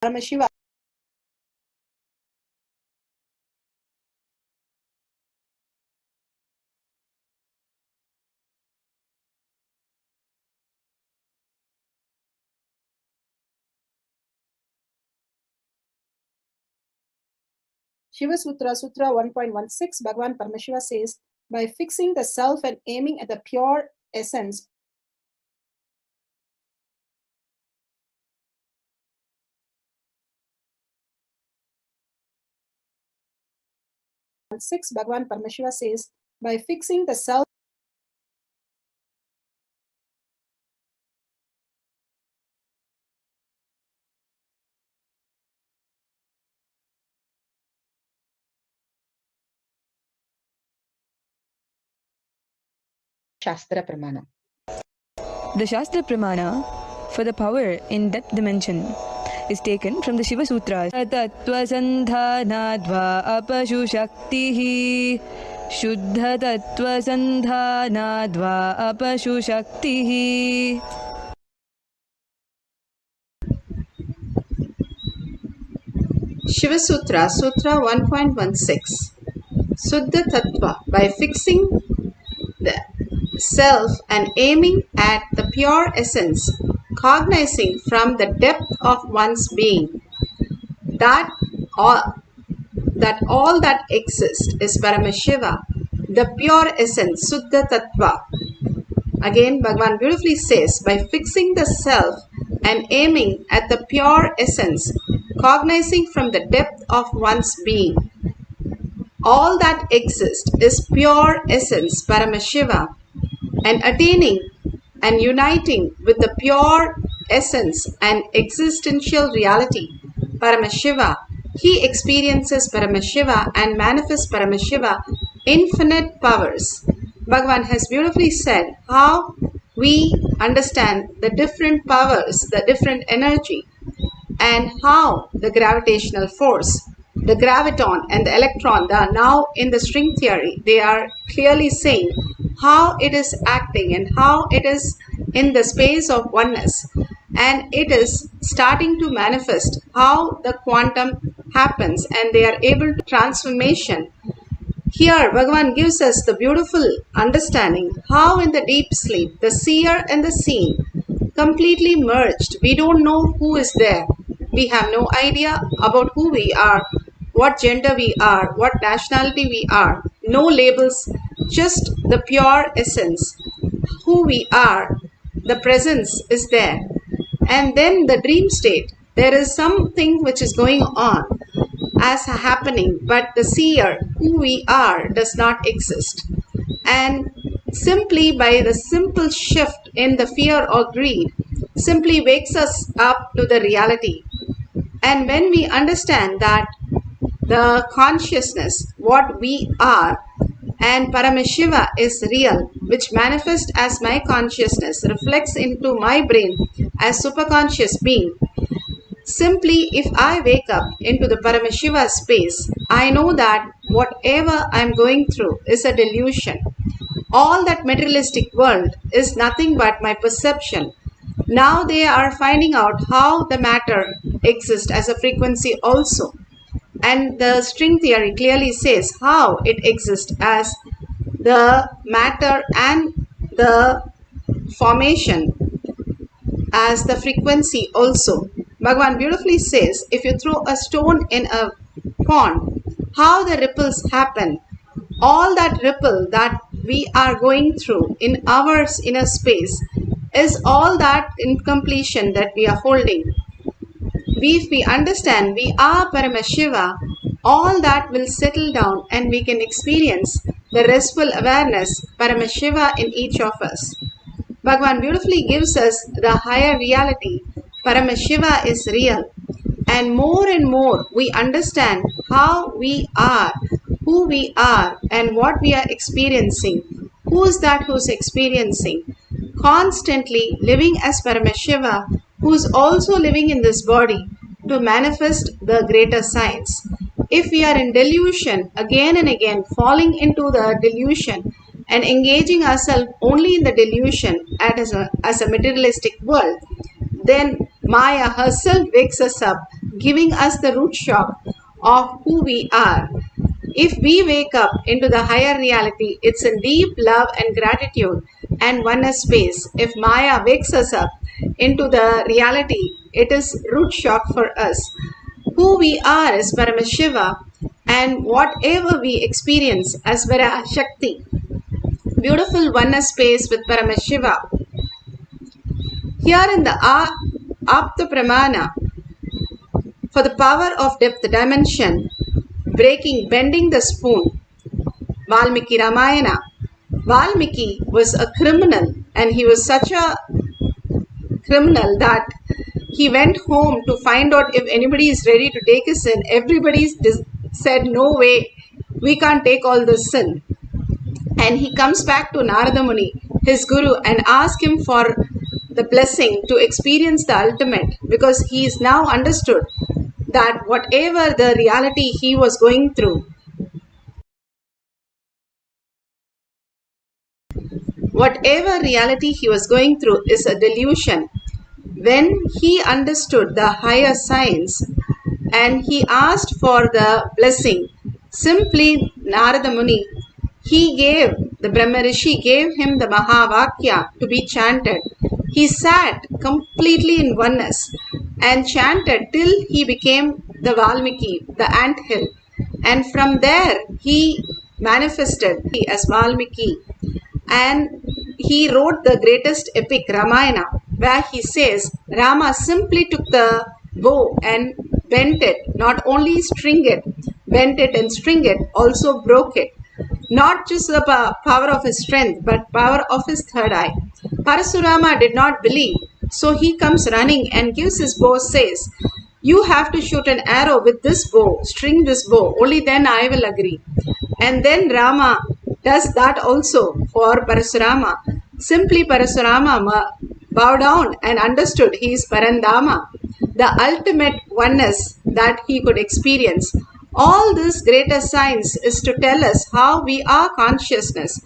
Paramashiva Shiva Sutra, Sutra 1.16, Bhagavan Paramashiva says, by fixing the self and aiming at the pure essence, Bhagavan Paramashiva says, by fixing the self Shastra Pramana. The Shastra Pramana for the power in depth dimension is taken from the Shiva Sutras. Tattva sandhanadva apashu shaktihi Shuddha tattva sandhanadva apashu shaktihi. Shiva Sutra, Sutra 1.16. Suddha Tattva, by fixing the self and aiming at the pure essence, cognizing from the depth of one's being that all that exists is Paramashiva, the pure essence, Suddha Tattva. Again, Bhagavan beautifully says, by fixing the self and aiming at the pure essence, cognizing from the depth of one's being, all that exists is pure essence, Paramashiva, and attaining and uniting with the pure essence and existential reality, Paramashiva, he experiences Paramashiva and manifests Paramashiva infinite powers. Bhagavan has beautifully said how we understand the different powers, the different energy, and how the gravitational force, the graviton and the electron, they are now in the string theory. They are clearly saying how it is acting and how it is in the space of oneness. And it is starting to manifest how the quantum happens and they are able to transformation. Here, Bhagavan gives us the beautiful understanding how in the deep sleep, the seer and the seen completely merged. We don't know who is there. We have no idea about who we are, what gender we are, what nationality we are. No labels, just the pure essence. Who we are, the presence is there. And then the dream state, there is something which is going on as happening, but the seer, who we are, does not exist. And simply by the simple shift in the fear or greed, simply wakes us up to the reality. And when we understand that the consciousness, what we are, and Paramashiva is real, which manifests as my consciousness, reflects into my brain as superconscious being. Simply, if I wake up into the Paramashiva space, I know that whatever I am going through is a delusion. All that materialistic world is nothing but my perception. Now they are finding out how the matter exists as a frequency also. And the string theory clearly says how it exists as the matter and the formation as the frequency also. Bhagavan beautifully says, if you throw a stone in a pond, how the ripples happen. All that ripple that we are going through in our inner space is all that incompletion that we are holding. If we understand we are Paramashiva, all that will settle down and we can experience the restful awareness, Paramashiva, in each of us. Bhagavan beautifully gives us the higher reality. Paramashiva is real. And more we understand how we are, who we are, and what we are experiencing. Who is that who is experiencing? Constantly living as Paramashiva, who is also living in this body to manifest the greater science. If we are in delusion, again and again, falling into the delusion and engaging ourselves only in the delusion as a materialistic world, then Maya herself wakes us up giving us the root shock of who we are. If we wake up into the higher reality, it's in deep love and gratitude and oneness space. If Maya wakes us up into the reality, it is root shock for us. Who we are is Paramashiva, and whatever we experience as Parashakti. Beautiful oneness space with Paramashiva. Here in the Apta Pramana, for the power of depth dimension, bending the spoon, Valmiki Ramayana. Valmiki was a criminal, and he was such a criminal that he went home to find out if anybody is ready to take his sin. Everybody said, no way, we can't take all this sin. And he comes back to Narada Muni, his guru, and asks him for the blessing to experience the ultimate, because he is now understood that whatever the reality he was going through, is a delusion. When he understood the higher science and he asked for the blessing, simply Narada Muni, the Brahma Rishi gave him the Mahavakya to be chanted. He sat completely in oneness and chanted till he became the Valmiki, the anthill. And from there he manifested as Valmiki. And he wrote the greatest epic, Ramayana, where he says Rama simply took the bow and bent it, not only string it, bent it and string it, also broke it. Not just the power of his strength, but power of his third eye. Parasurama did not believe, so he comes running and gives his bow, says, you have to shoot an arrow with this bow, string this bow, only then I will agree. And then Rama does that also for Parasurama. Simply Parasurama bowed down and understood he is Parandama, the ultimate oneness that he could experience. All this greater science is to tell us how we are consciousness.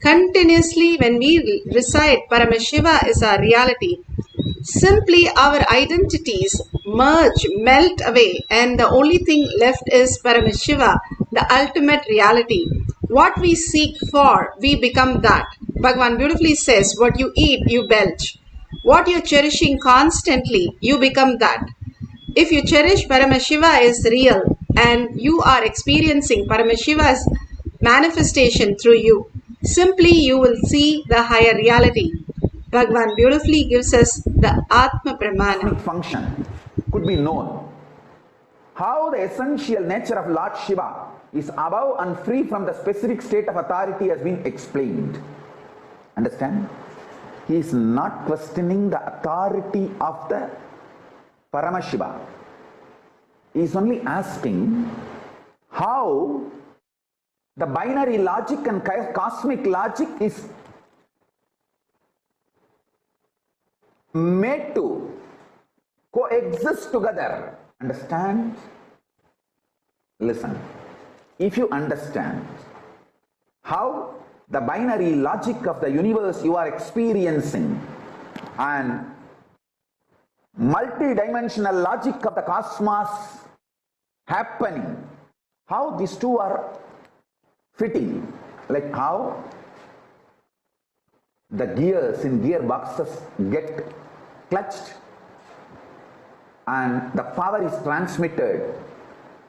Continuously when we recite Paramashiva is our reality, simply our identities merge, melt away, and the only thing left is Paramashiva, the ultimate reality. What we seek for, we become that. Bhagavan beautifully says, what you eat, you belch. What you're cherishing constantly, you become that. If you cherish Paramashiva is real and you are experiencing Paramashiva's manifestation through you, simply you will see the higher reality. Bhagavan beautifully gives us the Atma Pramana. Function could be known. How the essential nature of Lord Shiva is above and free from the specific state of authority has been explained. Understand? He is not questioning the authority of the Paramashiva. He is only asking how the binary logic and cosmic logic is made to coexist together. Understand? Listen. If you understand how the binary logic of the universe you are experiencing and multi-dimensional logic of the cosmos happening, how these two are fitting, like how the gears in gearboxes get clutched and the power is transmitted,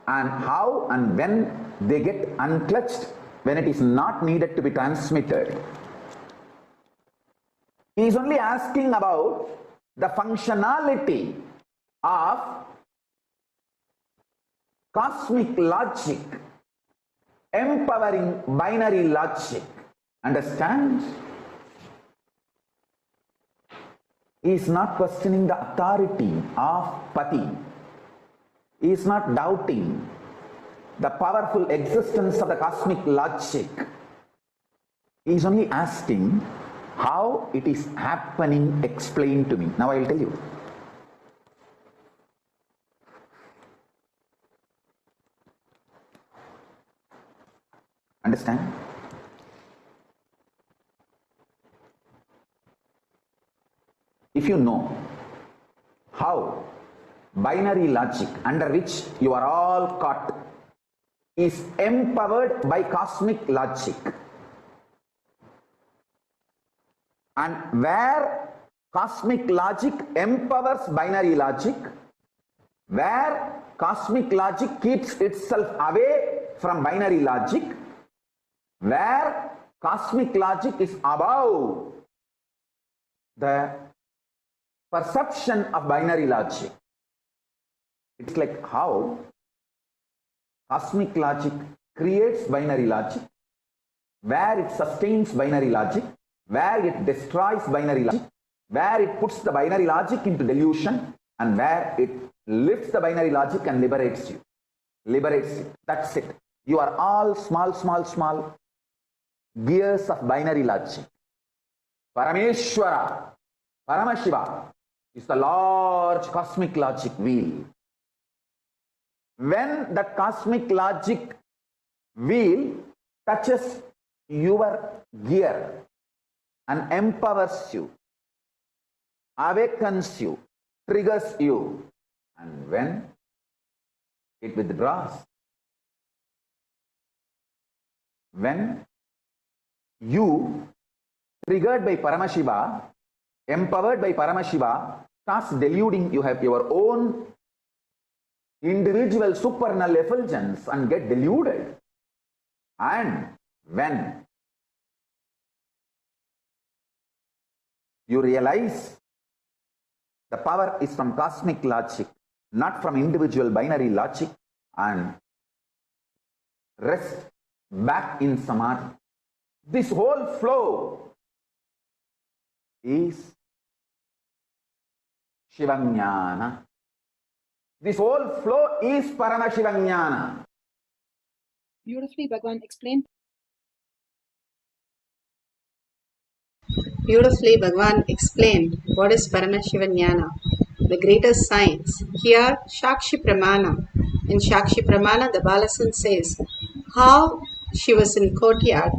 and how and when they get unclutched when it is not needed to be transmitted. He is only asking about the functionality of cosmic logic empowering binary logic. Understand? He is not questioning the authority of Pati. He is not doubting the powerful existence of the cosmic logic. He is only asking how it is happening, explain to me. Now I will tell you. Understand? If you know how binary logic under which you are all caught is empowered by cosmic logic. And where cosmic logic empowers binary logic, where cosmic logic keeps itself away from binary logic, where cosmic logic is above the perception of binary logic. It's like how cosmic logic creates binary logic, where it sustains binary logic, where it destroys binary logic, where it puts the binary logic into delusion, and where it lifts the binary logic and liberates you. Liberates you. That's it. You are all small gears of binary logic. Parameshwara, Paramashiva is the large cosmic logic wheel. When that cosmic logic wheel touches your gear and empowers you, awakens you, triggers you, and when it withdraws, when you, triggered by Paramashiva, empowered by Paramashiva, starts deluding, you have your own individual supernal effulgence and get deluded. And when you realize the power is from cosmic logic, not from individual binary logic, and rest back in samadhi. This whole flow is Shivajnana. This whole flow is Paramashivajnana. Beautifully, Bhagavan explained. Beautifully, Bhagavan explained what is Paramashivoham, the greatest science. Here, Shakshi Pramana. In Shakshi Pramana, the Balasan says how she was in courtyard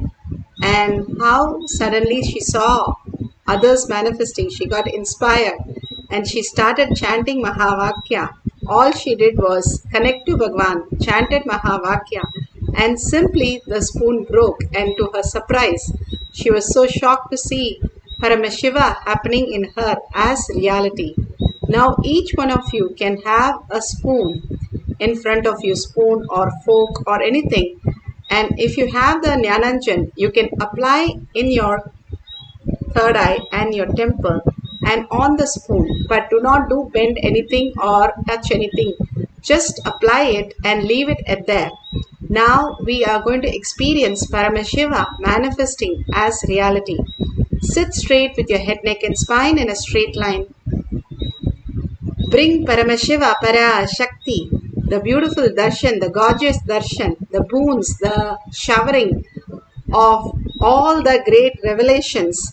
and how suddenly she saw others manifesting. She got inspired and she started chanting Mahavakya. All she did was connect to Bhagavan, chanted Mahavakya, and simply the spoon broke, and to her surprise, she was so shocked to see Paramashiva happening in her as reality. Now each one of you can have a spoon in front of you, spoon or fork or anything, and if you have the Jnananjan, you can apply in your third eye and your temple and on the spoon, but do not bend anything or touch anything. Just apply it and leave it at there. Now we are going to experience Paramashiva manifesting as reality. Sit straight with your head, neck and spine in a straight line. Bring Paramashiva, Parashakti, the beautiful darshan, the gorgeous darshan, the boons, the showering of all the great revelations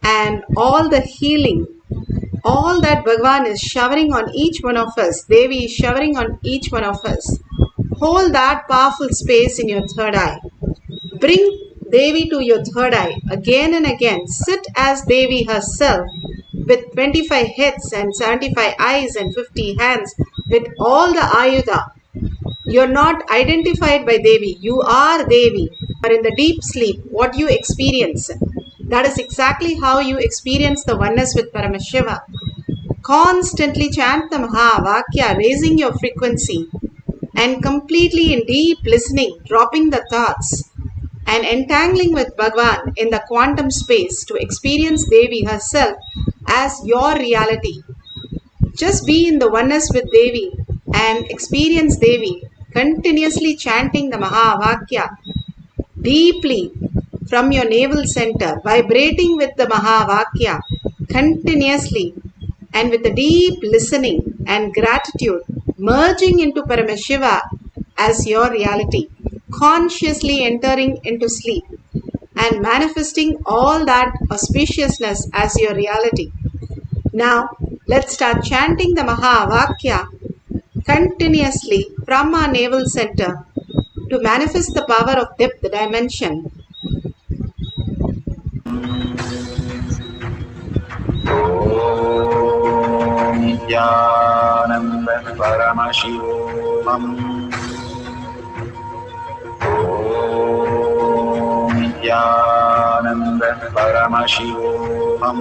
and all the healing, all that Bhagavan is showering on each one of us, Devi is showering on each one of us. Hold that powerful space in your third eye. Bring Devi to your third eye again and again. Sit as Devi herself with 25 heads and 75 eyes and 50 hands with all the Ayudha. You are not identified by Devi. You are Devi. But in the deep sleep, what you experience, that is exactly how you experience the oneness with Paramashiva. Constantly chant the Mahavakya, raising your frequency and completely in deep listening, dropping the thoughts and entangling with Bhagavan in the quantum space to experience Devi herself as your reality. Just be in the oneness with Devi and experience Devi, continuously chanting the Mahavakya deeply from your navel center, vibrating with the Mahavakya continuously and with a deep listening and gratitude, merging into Paramashiva as your reality, consciously entering into sleep and manifesting all that auspiciousness as your reality. Now, let's start chanting the Mahavakya continuously from our navel center to manifest the power of depth dimension. Nithyananda Paramashivoham. Om Nithyananda Paramashivoham.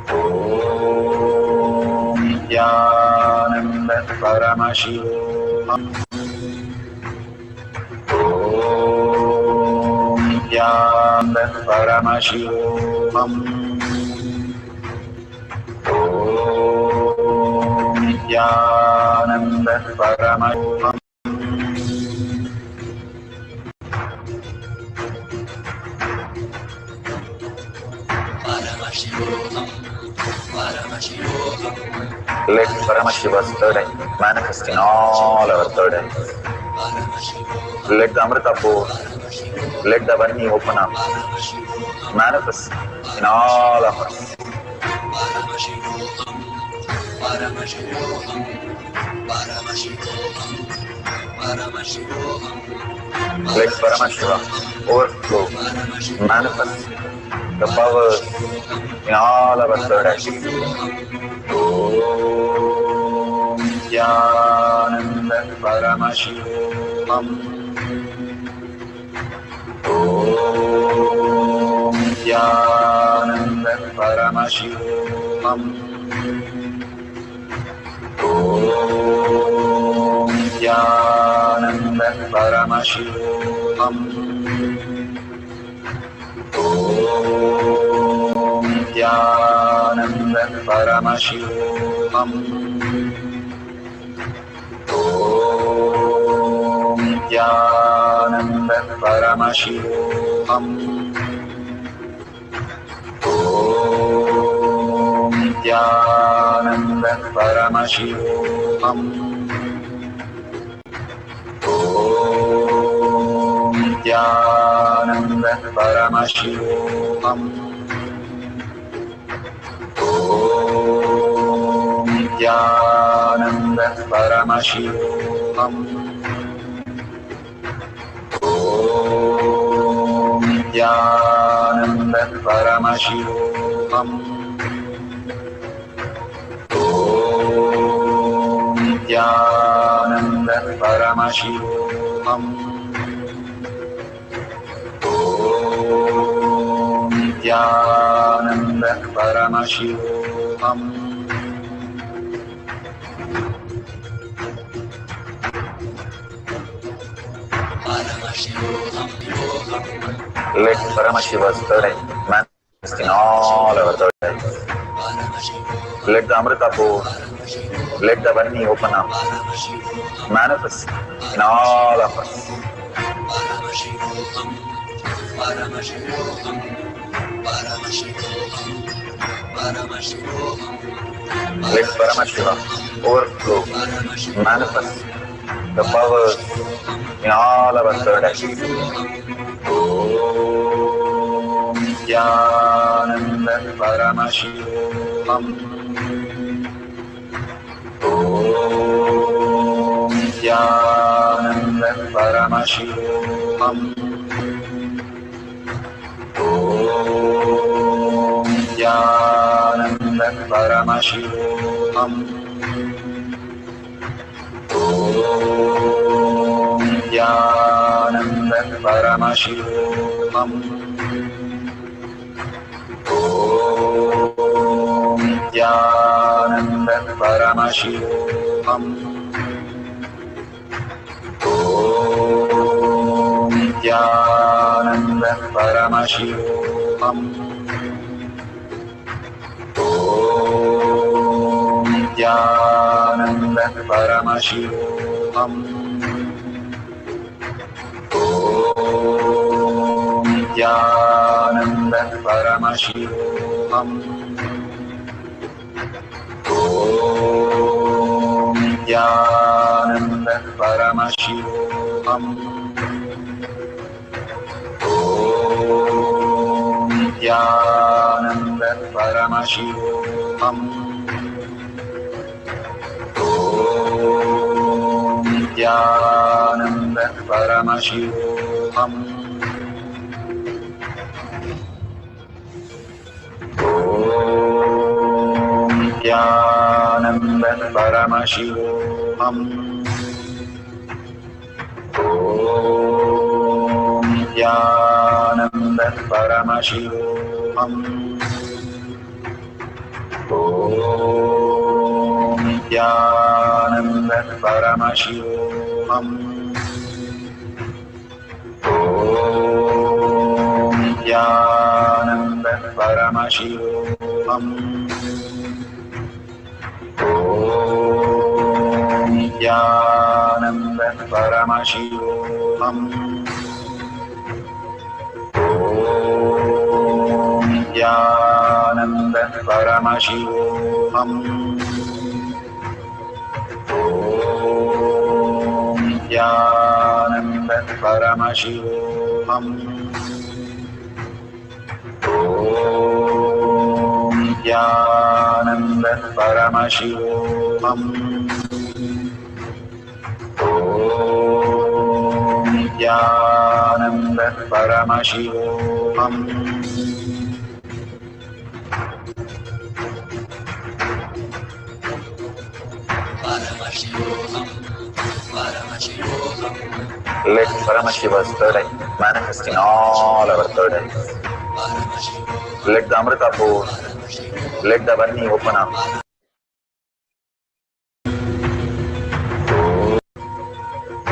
Om Nithyananda Paramashivoham. Om Nithyananda Paramashivoham. Om Nithyananda Paramashivoham. Let Paramashiva's third eye manifest in all our third eyes. Let the Amrita pour, let the Vani open up, manifest in all of us. Let Paramashiva overflow, manifest the powers in all our third eyes. Om Nithyananda Paramashivoham. Om Nithyananda Paramashivoham. Om Nithyananda Paramashivoham. Om Nithyananda Paramashivoham. Om Nithyananda Paramashivoham. Om Nithyananda Paramashivoham. Om Nithyananda Paramashivoham. Om Nithyananda Paramashivoham. Om Nithyananda Paramashivoham. Om Nithyananda Paramashivoham. Om Nithyananda Paramashivoham. Let Paramashiva's third eye manifest in all our third eyes. Let the Amrita pour, let the Vani open up, manifest in all of us. Let Paramashiva overflow, manifest the powers in all our third eyes. Om Nithyananda Paramashivoham. Om Nithyananda Paramashivoham. Om Nithyananda Paramashivoham. Om Nithyananda Paramashivoham. Om Nithyananda Paramashivoham. Om Nithyananda Paramashivoham. Om Nithyananda Paramashivoham. Om Nithyananda Paramashivoham. Om Nithyananda Paramashivoham. Om Nithyananda Paramashivoham. Om Nithyananda Paramashivoham. Om Nithyananda Paramashivoham. Om Nithyananda Paramashivam. Om Nithyananda Paramashivam. Om Nithyananda Paramashivam. Om Nithyananda Paramashivoham. Om Nithyananda Paramashivoham. Om Nithyananda Paramashivoham. Om Nithyananda Paramashivoham. Om Nithyananda Paramashivoham. Let Paramashiva's third eye manifest in all our third eyes. Let the Amrita pour, let the Varni open up.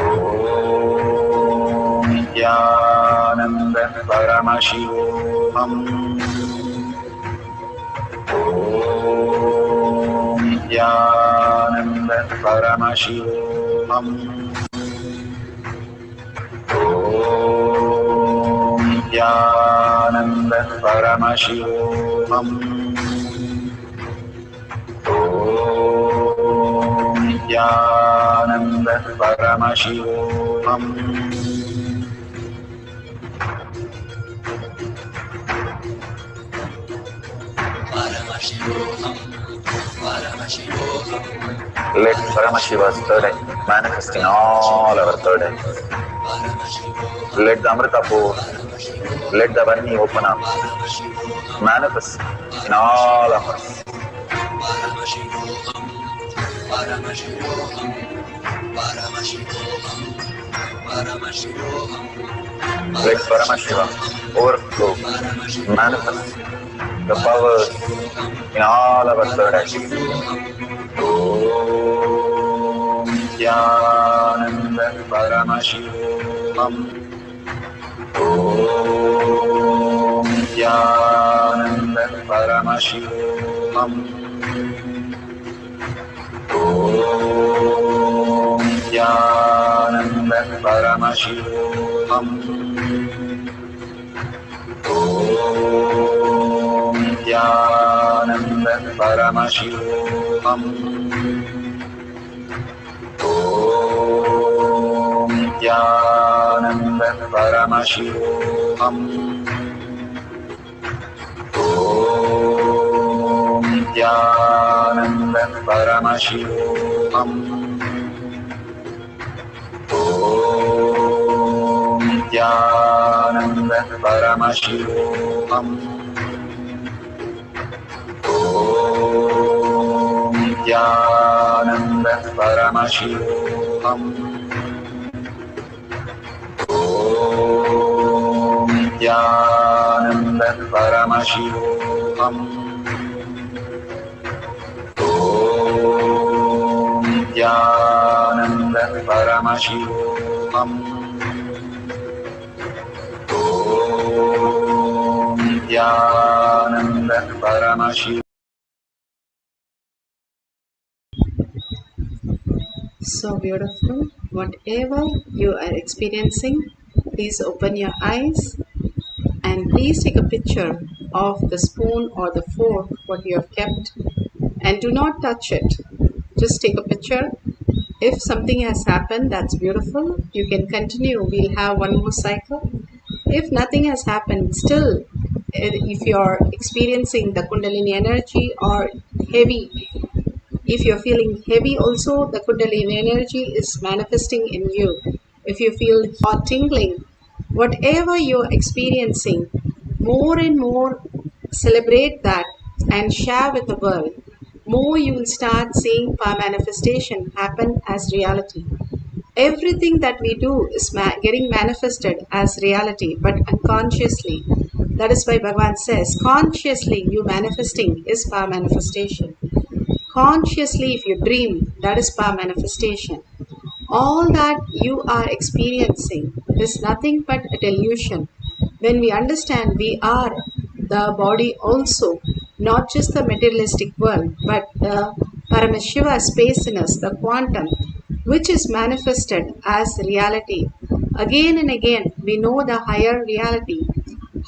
Om Nithyananda Paramashivoham. Om Nithyananda Paramashivoham. Om Nithyananda Paramashivoham. Om Nithyananda Paramashivoham. Let Paramashiva's third eye manifest in all our third eyes. Let the Amrita pour, let the Varni open up, manifest in all of us. Let Paramashiva overflow, manifest the powers in all our third eyes. Om Nithyananda Paramashivam. Om Nithyananda Paramashivam. Om Nithyananda Paramashivam. Om Nithyananda Paramashivoham. Om Nithyananda Paramashivoham. Om Nithyananda Paramashivoham. Om Nithyananda Paramashivoham. Om Nithyananda Paramashivoham. Om Nithyananda Paramashivoham. Om Nithyananda Paramashivoham. Om Nithyananda Paramashivoham. So beautiful. Whatever you are experiencing, please open your eyes and please take a picture of the spoon or the fork what you have kept, and do not touch it. Just take a picture. If something has happened, that's beautiful. You can continue. We'll have one more cycle. If nothing has happened, still, if you're experiencing the Kundalini energy or heavy, if you're feeling heavy also, the Kundalini energy is manifesting in you. If you feel hot tingling, whatever you're experiencing, more and more celebrate that and share with the world. more you will start seeing power manifestation happen as reality. Everything that we do is getting manifested as reality, but unconsciously. That is why Bhagavan says, consciously you manifesting is power manifestation. Consciously, if you dream, that is power manifestation. All that you are experiencing is nothing but a delusion. When we understand we are the body also, not just the materialistic world, but the Paramashiva space in us, the quantum, which is manifested as reality. Again and again, we know the higher reality.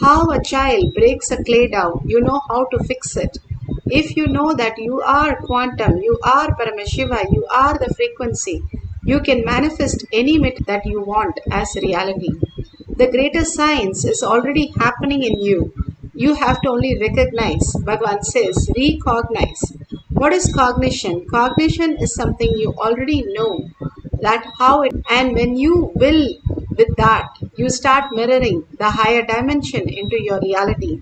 How a child breaks a clay dough, you know how to fix it. If you know that you are quantum, you are Paramashiva, you are the frequency, you can manifest any matter that you want as reality. The greater science is already happening in you. You have to only recognize. Bhagavan says, recognize. What is cognition? Cognition is something you already know. That how it, and when you will with that, you start mirroring the higher dimension into your reality.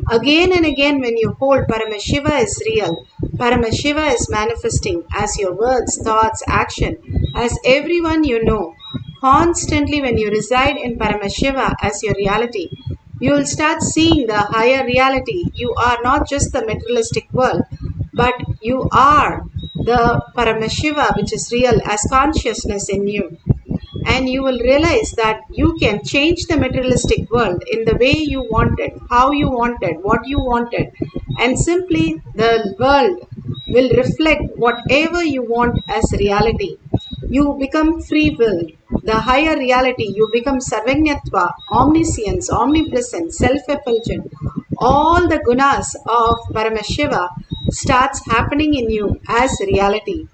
Again and again, when you hold Paramashiva is real, Paramashiva is manifesting as your words, thoughts, action, as everyone you know. Constantly, when you reside in Paramashiva as your reality, you will start seeing the higher reality. You are not just the materialistic world, but you are the Paramashiva, which is real as consciousness in you. And you will realize that you can change the materialistic world in the way you wanted, how you wanted, what you wanted, and simply the world will reflect whatever you want as reality. You become free-willed. The higher reality, you become Sarvajñatva, omniscience, omnipresent, self-effulgent. All the gunas of Paramashiva starts happening in you as reality.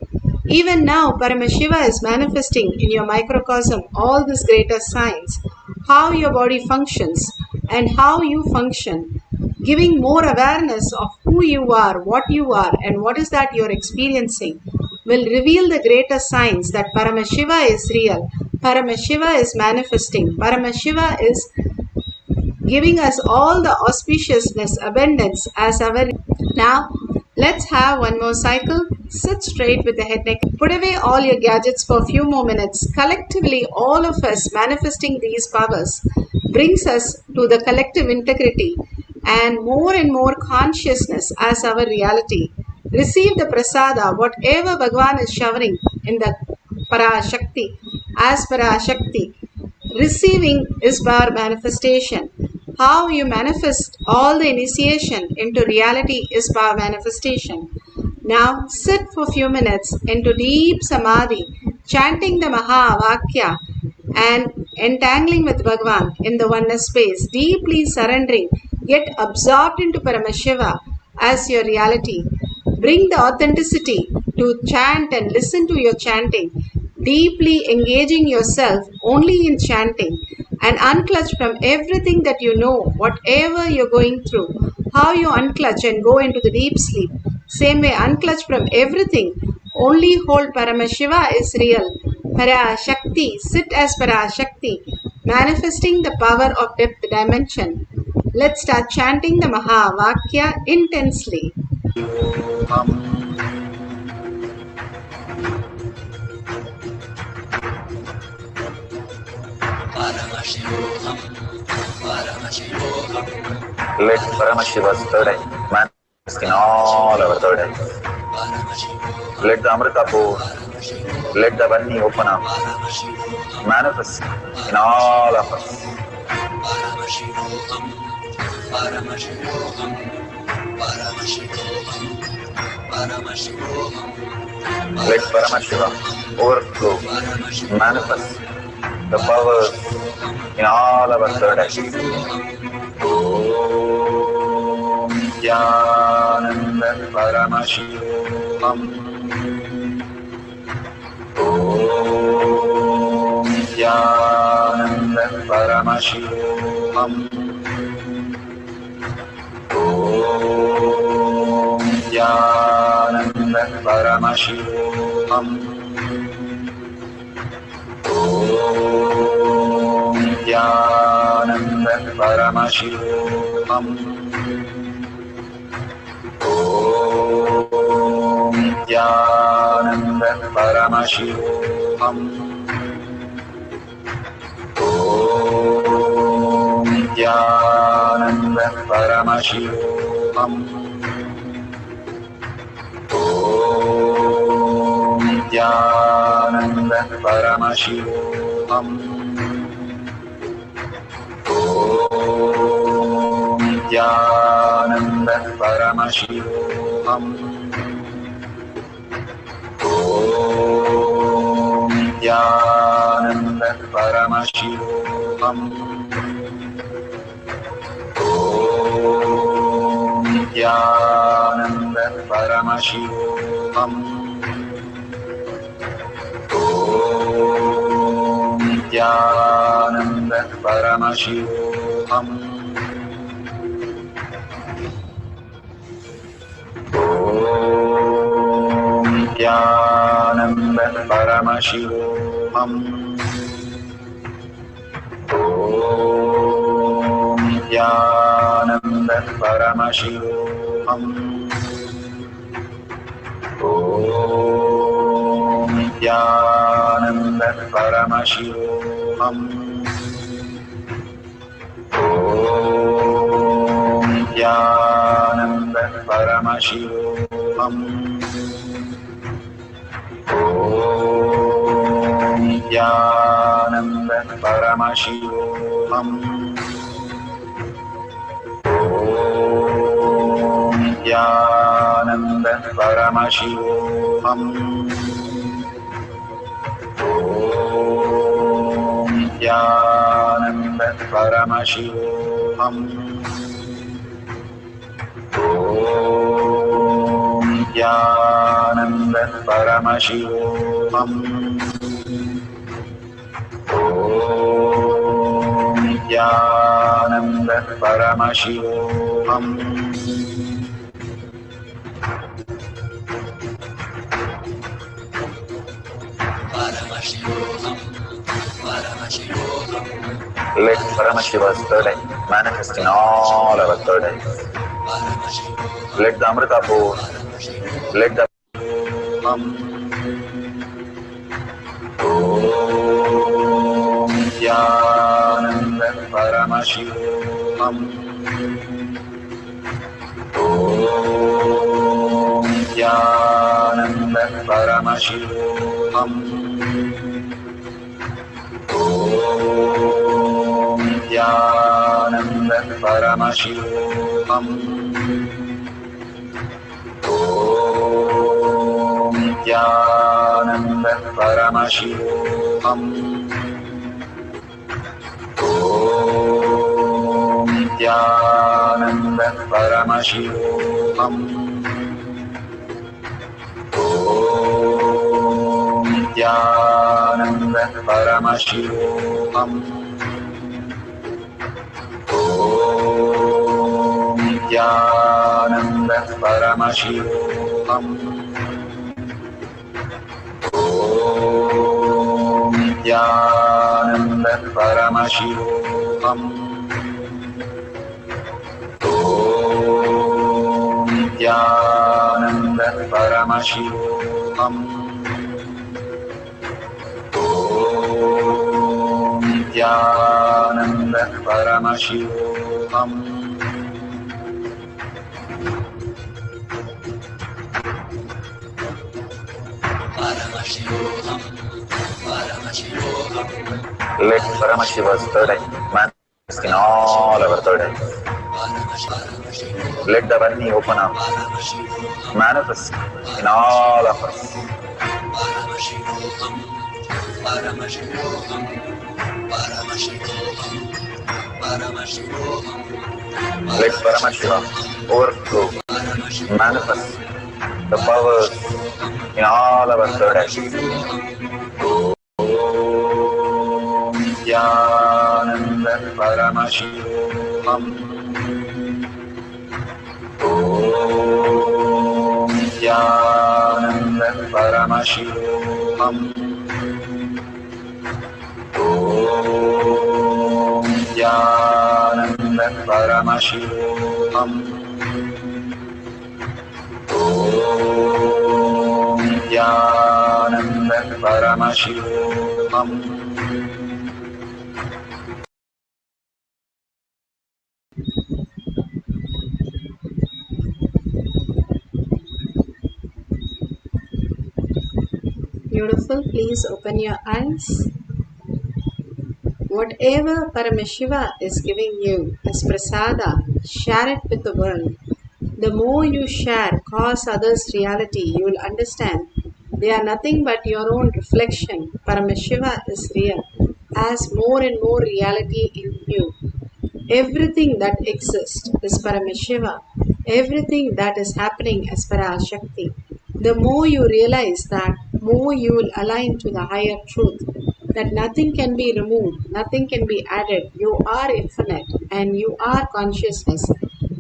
Even now, Paramashiva is manifesting in your microcosm all this greater science, how your body functions and how you function, giving more awareness of who you are, and what is that you're experiencing, will reveal the greater science that Paramashiva is real, Paramashiva is manifesting, Paramashiva is giving us all the auspiciousness, abundance as our. Now, let's have one more cycle. Sit straight with the head neck. Put away all your gadgets for a few more minutes. Collectively, all of us manifesting these powers brings us to the collective integrity and more consciousness as our reality. Receive the prasada, whatever Bhagavan is showering in the Parashakti, as Parashakti. Receiving is power manifestation. How you manifest all the initiation into reality is power manifestation. Now sit for a few minutes into deep samadhi, chanting the Maha Vakya and entangling with Bhagavan in the oneness space, deeply surrendering, get absorbed into Paramashiva as your reality. Bring the authenticity to chant and listen to your chanting, deeply engaging yourself only in chanting and unclutch from everything that you know, whatever you're going through, how you unclutch and go into the deep sleep. Same way, unclutch from everything, only hold Paramashiva is real. Parashakti, sit as Parashakti, manifesting the power of depth dimension. Let's start chanting the Maha Vakya intensely. Paramashivoham, Paramashivoham. Let Paramashiva's third eye manifest in all our third eyes. Let the Amrita pour, let the Vani open up, manifest in all of us. Paramashivoham, Paramashivoham, Paramashivoham, Paramashivoham. Let Paramashiva overflow, manifest the powers in all our third eyes. Om Nithyananda Paramashivam. Om Nithyananda Paramashivam. Om Nithyananda Paramashivam. Om Nithyananda Paramashivoham. Om Paramashivoham. Om Nithyananda Paramashivam. Om Nithyananda Paramashivam. Om Nithyananda Paramashivam. Om Nithyananda Paramashivoham. Om Nithyananda Paramashivoham. Om Nithyananda Paramashivoham. Om Nithyananda Paramashivoham. Om Nithyananda Paramashivoham. Om Nithyananda Paramashivoham. Om Nithyananda Paramashivoham. Om Nithyananda Paramashivoham. Om Nithyananda Paramashivoham. Om Nithyananda Paramashivoham. Om Nithyananda Paramashivoham. Om Nithyananda Paramashivoham. Paramashivoham, Paramashivoham, Let Paramashiva's third eye manifest in all our third eyes. Paramashivoham, Let the Amrita pour, let the Om Nithyananda Paramashivoham. Om Nithyananda Paramashivoham. Om Nithyananda Paramashivoham. Om Nithyananda Paramashivoham. Om Nithyananda Paramashivoham. Om Nithyananda Paramashivoham. Om Nithyananda Paramashivoham. Om Nithyananda Paramashivoham. Om Nithyananda Paramashivoham. Om Nithyananda Paramashivoham. Paramashivoham, Paramashivoham, Let Paramashiva's third eye manifest in all our third eyes. Paramashivoham, Let the Varni open up, Paramashivoham, manifest in all of us. Paramashivoham, Paramashivoham, Paramashivoham, Paramashivoham, Let Paramashiva overflow, manifest the powers in all our third eyes. Om Nithyananda Paramashivoham. Om Nithyananda Paramashivoham. Om Nithyananda Paramashivoham. Om Nithyananda Paramashivoham. Beautiful. Please open your eyes. Whatever Paramashiva is giving you as prasada, share it with the world. The more you share, cause others reality, you will understand they are nothing but your own reflection. Paramashiva is real, as more and more reality in you. Everything that exists is Paramashiva. Everything that is happening is Parashakti. The more you realize that, more you will align to the higher truth. That nothing can be removed, nothing can be added. You are infinite and you are consciousness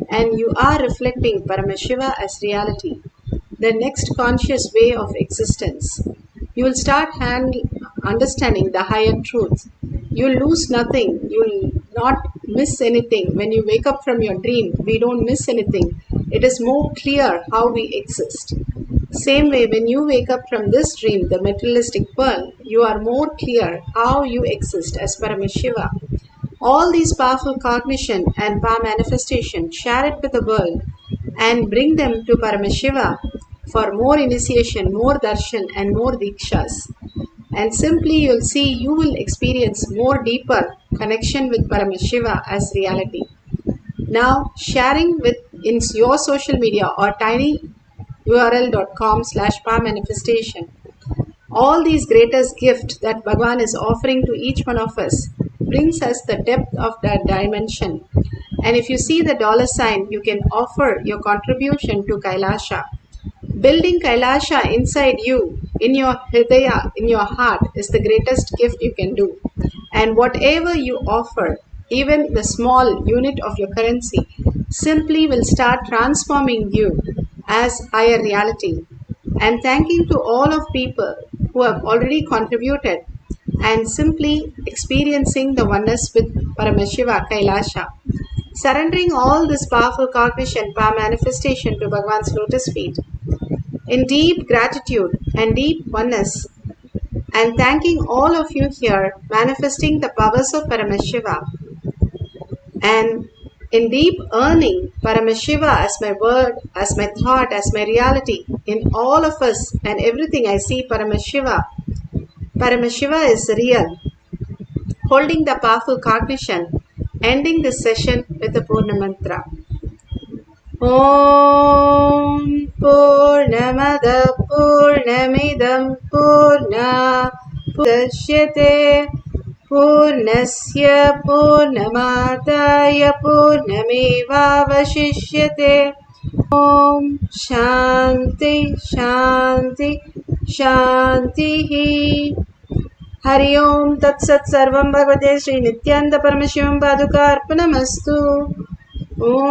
and you are reflecting Paramashiva as reality. The next conscious way of existence. You will start understanding the higher truth. You'll lose nothing. You'll not miss anything. When you wake up from your dream, we don't miss anything. It is more clear how we exist. Same way, when you wake up from this dream, the materialistic world, you are more clear how you exist as Paramashiva. All these powerful cognition and power manifestation, share it with the world and bring them to Paramashiva for more initiation, more darshan and more dikshas. And simply you'll see you will experience more deeper connection with Paramashiva as reality. Now sharing with in your social media or tinyurl.com/powermanifestation. All these greatest gift that Bhagavan is offering to each one of us brings us the depth of that dimension. And if you see the $sign, you can offer your contribution to Kailasha. Building Kailasha inside you, in your hridaya, in your heart, is the greatest gift you can do. And whatever you offer, even the small unit of your currency, simply will start transforming you as higher reality. And thanking to all of people who have already contributed and simply experiencing the oneness with Paramashiva Kailasha. Surrendering all this powerful cognition, power manifestation to Bhagavan's lotus feet. In deep gratitude and deep oneness, and thanking all of you here, manifesting the powers of Paramashiva, and in deep earning Paramashiva as my word, as my thought, as my reality, in all of us and everything I see Paramashiva. Paramashiva is real. Holding the powerful cognition, ending this session with the Purna Mantra. Om Purnamada Purnamidam Purna Pudashyate Purnasya Purnamadaya Purnamevavashishyate. Om Shanti Shanti Shanti. Hari Om Tat Sat Sarvam Bhagavate Sri Nithyananda Paramashivam Paduka Arpanamastu. Om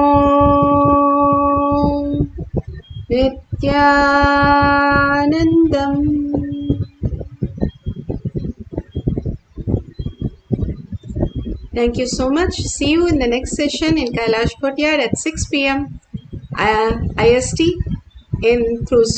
Nithyanandam. Thank you so much. See you in the next session in Kailash Courtyard at 6 p.m. IST through Zoom.